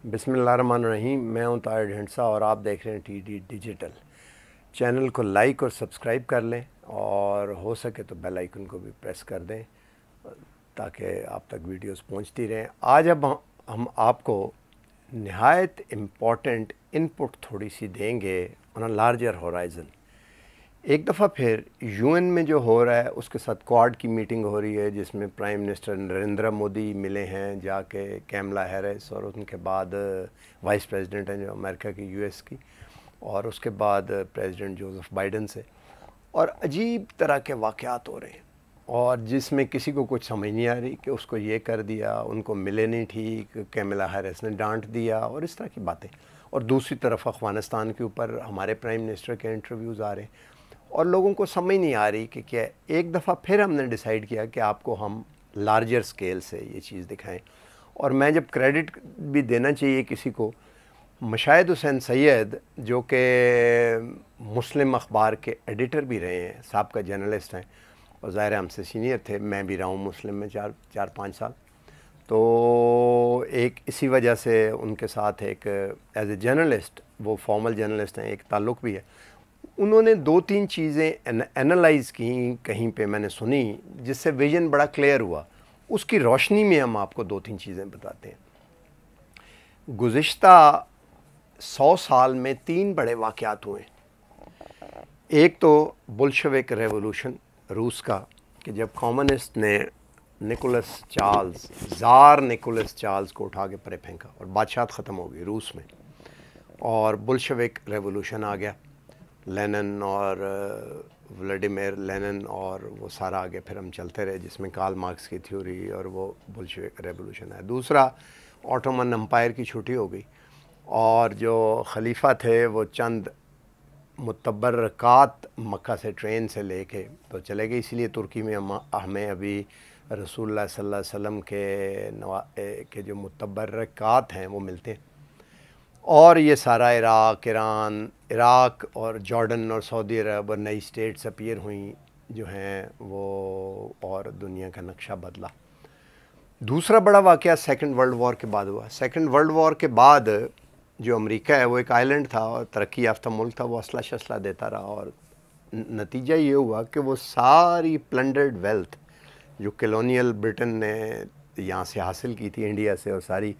बिस्मिल्लाहिर्रहमानिर्रहीम। मैं हूं ताहिर ढिंडसा और आप देख रहे हैं टीडी डिजिटल। चैनल को लाइक और सब्सक्राइब कर लें और हो सके तो बेल आइकन को भी प्रेस कर दें ताकि आप तक वीडियोस पहुंचती रहें। आज अब हम आपको नहायत इम्पॉर्टेंट इनपुट थोड़ी सी देंगे ऑन अ लार्जर होराइज़न। एक दफ़ा फिर यूएन में जो हो रहा है उसके साथ क्वाड की मीटिंग हो रही है जिसमें प्राइम मिनिस्टर नरेंद्र मोदी मिले हैं जाके कैमला हैरिस, और उनके बाद वाइस प्रेसिडेंट हैं जो अमेरिका की यूएस की, और उसके बाद प्रेसिडेंट जोसेफ बाइडन से, और अजीब तरह के वाक़यात हो रहे हैं और जिसमें किसी को कुछ समझ नहीं आ रही कि उसको ये कर दिया, उनको मिले नहीं ठीक, कैमला हैरिस ने डांट दिया और इस तरह की बातें। और दूसरी तरफ अफ़गानिस्तान के ऊपर हमारे प्राइम मिनिस्टर के इंटरव्यूज़ आ रहे हैं और लोगों को समझ नहीं आ रही कि क्या। एक दफ़ा फिर हमने डिसाइड किया कि आपको हम लार्जर स्केल से ये चीज़ दिखाएं। और मैं जब क्रेडिट भी देना चाहिए किसी को, मशाहिद हुसैन सैयद जो कि मुस्लिम अखबार के एडिटर भी रहे हैं, साहब जर्नलिस्ट हैं और ज़ाहिर हमसे सीनियर थे, मैं भी रहा हूँ मुस्लिम में 4-5 साल, तो एक इसी वजह से उनके साथ एक एज ए जर्नलिस्ट, वो फॉर्मल जर्नलिस्ट हैं, एक ताल्लुक़ भी है। उन्होंने 2-3 चीज़ें एनालाइज़ की, कहीं पे मैंने सुनी, जिससे विजन बड़ा क्लियर हुआ। उसकी रोशनी में हम आपको 2-3 चीज़ें बताते हैं। गुज़िश्ता 100 साल में 3 बड़े वाक़यात हुए। एक तो बोल्शेविक रेवोल्यूशन रूस का, कि जब कम्युनिस्ट ने निकोलस चार्ल्स, ज़ार निकोलस चार्ल्स को उठा के परे फेंका और बादशाहत ख़त्म हो गई रूस में, और बोल्शेविक रेवोल्यूशन आ गया। लेनिन और व्लादिमीर लेनिन और वो सारा आगे फिर हम चलते रहे, जिसमें कार्ल मार्क्स की थ्योरी और वो बोल्शेविक रेवोल्यूशन है। दूसरा, ऑटोमन एम्पायर की छुट्टी हो गई और जो खलीफा थे वो चंद मुतबर्रकात मक्का से ट्रेन से लेके तो चले गए, इसलिए तुर्की में हमें अभी रसूलुल्लाह सल्लल्लाहु अलैहि वसल्लम के जो मुतबर्रकात हैं वो मिलते हैं। और ये सारा इराक और जॉर्डन और सऊदी अरब और नई स्टेट्स अपीयर हुई जो हैं वो, और दुनिया का नक्शा बदला। दूसरा बड़ा वाक़या सेकंड वर्ल्ड वॉर के बाद हुआ। सेकंड वर्ल्ड वॉर के बाद जो अमेरिका है वो एक आइलैंड था और तरक्की याफ्ता मुल्क था, वो असला शसला देता रहा, और नतीजा ये हुआ कि वो सारी प्लंडर्ड वेल्थ जो कॉलोनियल ब्रिटेन ने यहाँ से हासिल की थी इंडिया से, और सारी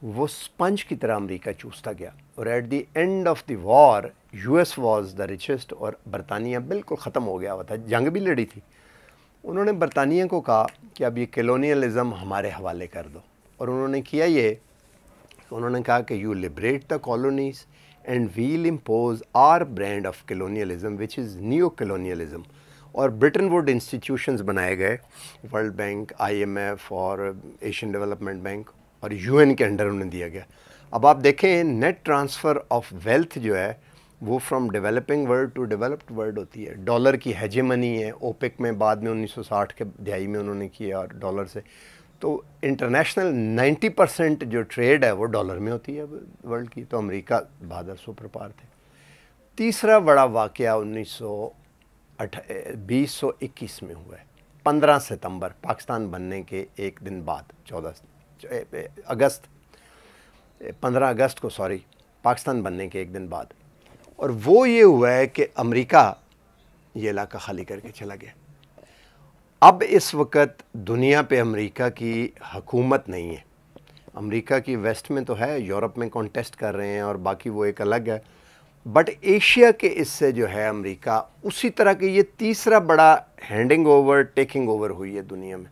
वो स्पंज की तरह अमेरिका चूसता गया। और at the end of the war US was the richest, और बरतानिया बिल्कुल ख़त्म हो गया हुआ था, जंग भी लड़ी थी। उन्होंने बरतानिया को कहा कि अब ये कॉलोनियलिज़म हमारे हवाले कर दो, और उन्होंने किया ये, उन्होंने कहा कि you liberate the colonies and will impose our brand of colonialism which is new colonialism. और ब्रिटेन वुड इंस्टीट्यूशंस बनाए गए, वर्ल्ड बैंक, IMF और एशियन डेवलपमेंट बैंक, और यूएन के अंडर उन्हें दिया गया। अब आप देखें नेट ट्रांसफ़र ऑफ वेल्थ जो है वो from developing world to developed world होती है। डॉलर की हेजेमनी है, ओपेक में बाद में 1960 के दहाई में उन्होंने किया और डॉलर से, तो इंटरनेशनल 90% जो ट्रेड है वो डॉलर में होती है वर्ल्ड की, तो अमेरिका बहादुर सुपर पावर थे। तीसरा बड़ा वाक़या 2021 में हुआ है, 15 सितंबर, पाकिस्तान बनने के एक दिन बाद, 15 अगस्त को पाकिस्तान बनने के एक दिन बाद। और वो ये हुआ है कि अमेरिका ये इलाका खाली करके चला गया। अब इस वक्त दुनिया पे अमेरिका की हुकूमत नहीं है। अमेरिका की वेस्ट में तो है, यूरोप में कॉन्टेस्ट कर रहे हैं और बाकी वो एक अलग है, बट एशिया के इससे जो है अमेरिका उसी तरह के, ये तीसरा बड़ा हैंडिंग ओवर टेकिंग ओवर हुई है दुनिया में।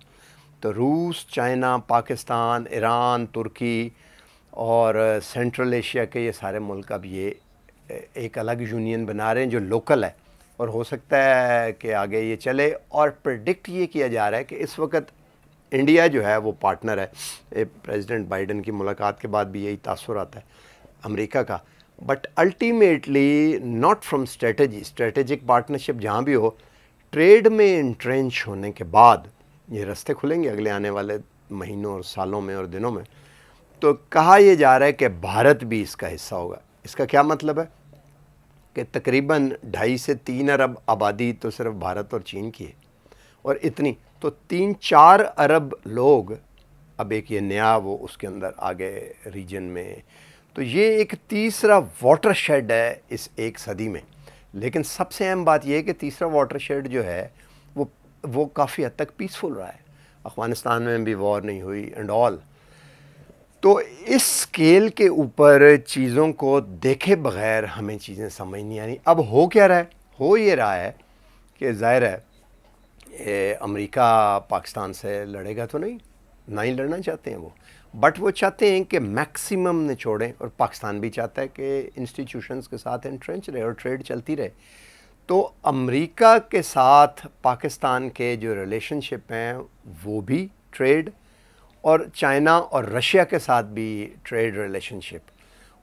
तो रूस, चाइना, पाकिस्तान, ईरान, तुर्की और सेंट्रल एशिया के ये सारे मुल्क अब ये एक अलग यूनियन बना रहे हैं जो लोकल है, और हो सकता है कि आगे ये चले। और प्रेडिक्ट ये किया जा रहा है कि इस वक्त इंडिया जो है वो पार्टनर है। प्रेसिडेंट बाइडन की मुलाकात के बाद भी यही तासुर आता है अमेरिका का, but ultimately not from strategic partnership जहाँ भी हो, ट्रेड में इंट्रेंच होने के बाद ये रास्ते खुलेंगे अगले आने वाले महीनों और सालों में और दिनों में। तो कहा यह जा रहा है कि भारत भी इसका हिस्सा होगा। इसका क्या मतलब है کہ تقریباً 2.5 سے 3 ارب آبادی تو صرف بھارت اور چین کی ہے، اور اتنی تو 3-4 ارب لوگ اب ایک یہ نیا وہ اس کے اندر آگے ریجن میں، تو یہ ایک تیسرا واٹر شیڈ ہے اس ایک صدی میں۔ لیکن سب سے اہم بات یہ ہے کہ تیسرا واٹر شیڈ جو ہے وہ کافی حد تک پیسفل رہا ہے، افغانستان میں بھی وار نہیں ہوئی اینڈ آل۔ تو اس سکیل کے اوپر چیزوں کو دیکھے بغیر ہمیں چیزیں سمجھ نہیں آ رہی۔ اب ہو کیا رہا ہے؟ ہو یہ رہا ہے کہ ظاہر ہے امریکہ پاکستان سے لڑے گا تو نہیں، نہ ہی لڑنا چاہتے ہیں وہ، بٹ وہ چاہتے ہیں کہ میکسیمم نچوڑیں، اور پاکستان بھی چاہتا ہے کہ انسٹیٹیوشنز کے ساتھ انٹرنچ رہے اور ٹریڈ چلتی رہے۔ تو امریکہ کے ساتھ پاکستان کے جو ریلیشن شپ ہیں وہ بھی ٹریڈ، اور چائنا اور رشیا کے ساتھ بھی ٹریڈ ریلیشن شپ،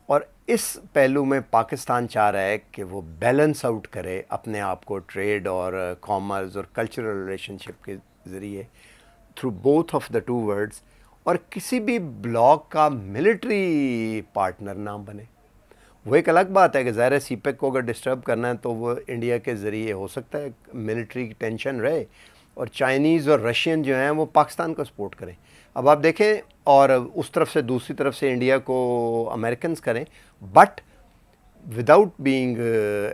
اور اس پہلو میں پاکستان چاہ رہا ہے کہ وہ بیلنس آؤٹ کرے اپنے آپ کو ٹریڈ اور کامرس اور کلچرل ریلیشن شپ کے ذریعے through both of the two words, اور کسی بھی بلاک کا ملٹری پارٹنر نہ بنے۔ وہ ایک الگ بات ہے کہ ظاہر ہے سی پیک کو اگر ڈسٹرب کرنا ہے تو وہ انڈیا کے ذریعے ہو سکتا ہے، ملٹری کی ٹینشن رہے، اور چائنیز اور رشین جو ہیں وہ پاکستان کو سپورٹ کریں۔ اب آپ دیکھیں، اور اس طرف سے دوسری طرف سے انڈیا کو امریکنز کریں، but without being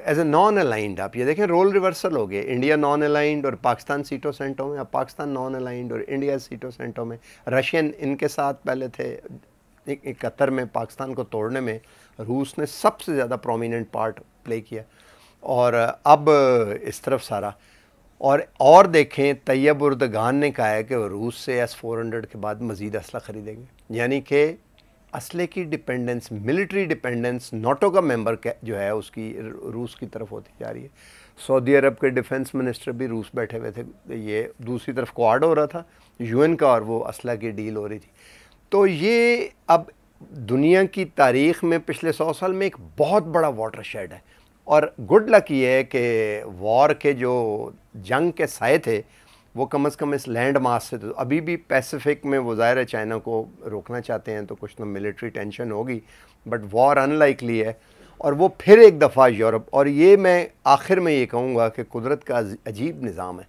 as a non aligned. آپ یہ دیکھیں رول ریورسل ہو گئے، انڈیا نان الائنڈ اور پاکستان سیٹوں سینٹوں میں، اب پاکستان نان الائنڈ اور انڈیا سیٹوں سینٹوں میں۔ رشین ان کے ساتھ پہلے تھے 71 میں، پاکستان کو توڑنے میں روس نے سب سے زیادہ پرومیننٹ پارٹ پلے کیا، اور اب اس طرف سارا۔ اور دیکھیں طیب اردگان نے کہا ہے کہ وہ روس سے S-400 کے بعد مزید اسلحہ خریدیں گے، یعنی کہ اسلحے کی ڈیپینڈنس، ملٹری ڈیپینڈنس ناٹو کا ممبر جو ہے اس کی روس کی طرف ہوتی جا رہی ہے۔ سعودی عرب کے ڈیفنس منسٹر بھی روس بیٹھے ہوئے تھے، یہ دوسری طرف کوآڈ ہو رہا تھا UN کا، اور وہ اسلحہ کی ڈیل ہو رہی تھی۔ تو یہ اب دنیا کی تاریخ میں پچھلے 100 سال میں ایک بہت بڑا واٹر شیڈ ہے، اور گڈ لک یہ ہے کہ وار کے جو جنگ کے سائے تھے وہ کم از کم اس لینڈ ماس سے، تو ابھی بھی پیسیفک میں وہ ظاہر ہے چائنا کو روکنا چاہتے ہیں، تو کچھ نہ ملٹری ٹینشن ہوگی، بٹ وار ان لائکلی ہے۔ اور وہ پھر ایک دفعہ یورپ، اور یہ میں آخر میں یہ کہوں گا کہ قدرت کا عجیب نظام ہے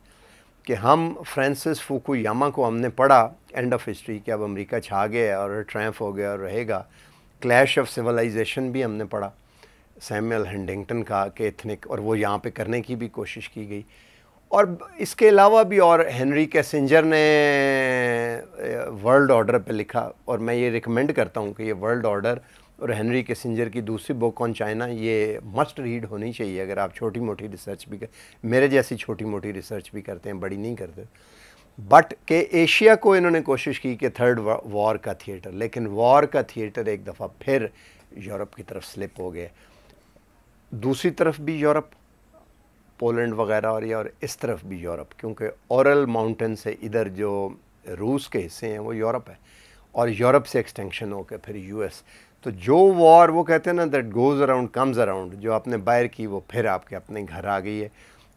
کہ ہم فرانسس فوکویاما کو ہم نے پڑھا اینڈ آف ہسٹری کہ اب امریکہ چھا گیا اور ٹرائمف ہو گیا اور رہے گا۔ کلیش آف سیولائزیشن بھی ہم نے پڑھا سیموئل ہنٹنگٹن کا کہ ایتھنک، اور وہ یہاں پہ کرنے کی بھی کوشش کی گئی، اور اس کے علاوہ بھی، اور ہنری کیسنجر نے ورلڈ آرڈر پہ لکھا، اور میں یہ ریکمینڈ کرتا ہوں کہ یہ ورلڈ آرڈر اور ہنری کیسنجر کی دوسری بک آن چائنا یہ مسٹ ریڈ ہونی چاہیے اگر آپ چھوٹی موٹی ریسرچ بھی میرے جیسی چھوٹی موٹی ریسرچ بھی کرتے ہیں، بڑی نہیں کرتے، بٹ کہ ایشیا کو انہوں نے کوشش کی کہ تھرڈ وار کا تھیٹر، لیکن وار کا تھیٹر ایک دفعہ پھر یورپ کی طرف سلپ ہو گئے، دوسری طرف بھی یورپ، پولینڈ وغیرہ، اور اس طرف بھی یورپ، کیونکہ اورل ماؤنٹین سے ادھر جو روس کے حصے ہیں وہ یورپ ہے، اور یورپ سے ایکسٹینشن ہو کے پھر US۔ تو جو وار وہ کہتے ہیں نا that goes around comes around, جو آپ نے باہر کی وہ پھر آپ کے اپنے گھر آ گئی ہے،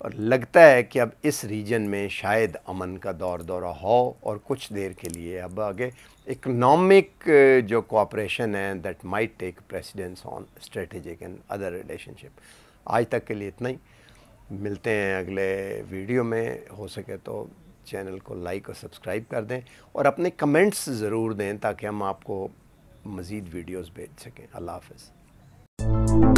اور لگتا ہے کہ اب اس ریجن میں شاید امن کا دورہ ہو، اور کچھ دیر کے لیے اب آگے اکنامک جو کوآپریشن ہے that might take precedence on strategic and other relationship. آج تک کے لیے اتنا ہی، ملتے ہیں اگلے ویڈیو میں، ہو سکے تو چینل کو لائک اور سبسکرائب کر دیں، اور اپنے کمنٹس ضرور دیں تاکہ ہم آپ کو مزید ویڈیوز بھیج سکیں۔ اللہ حافظ۔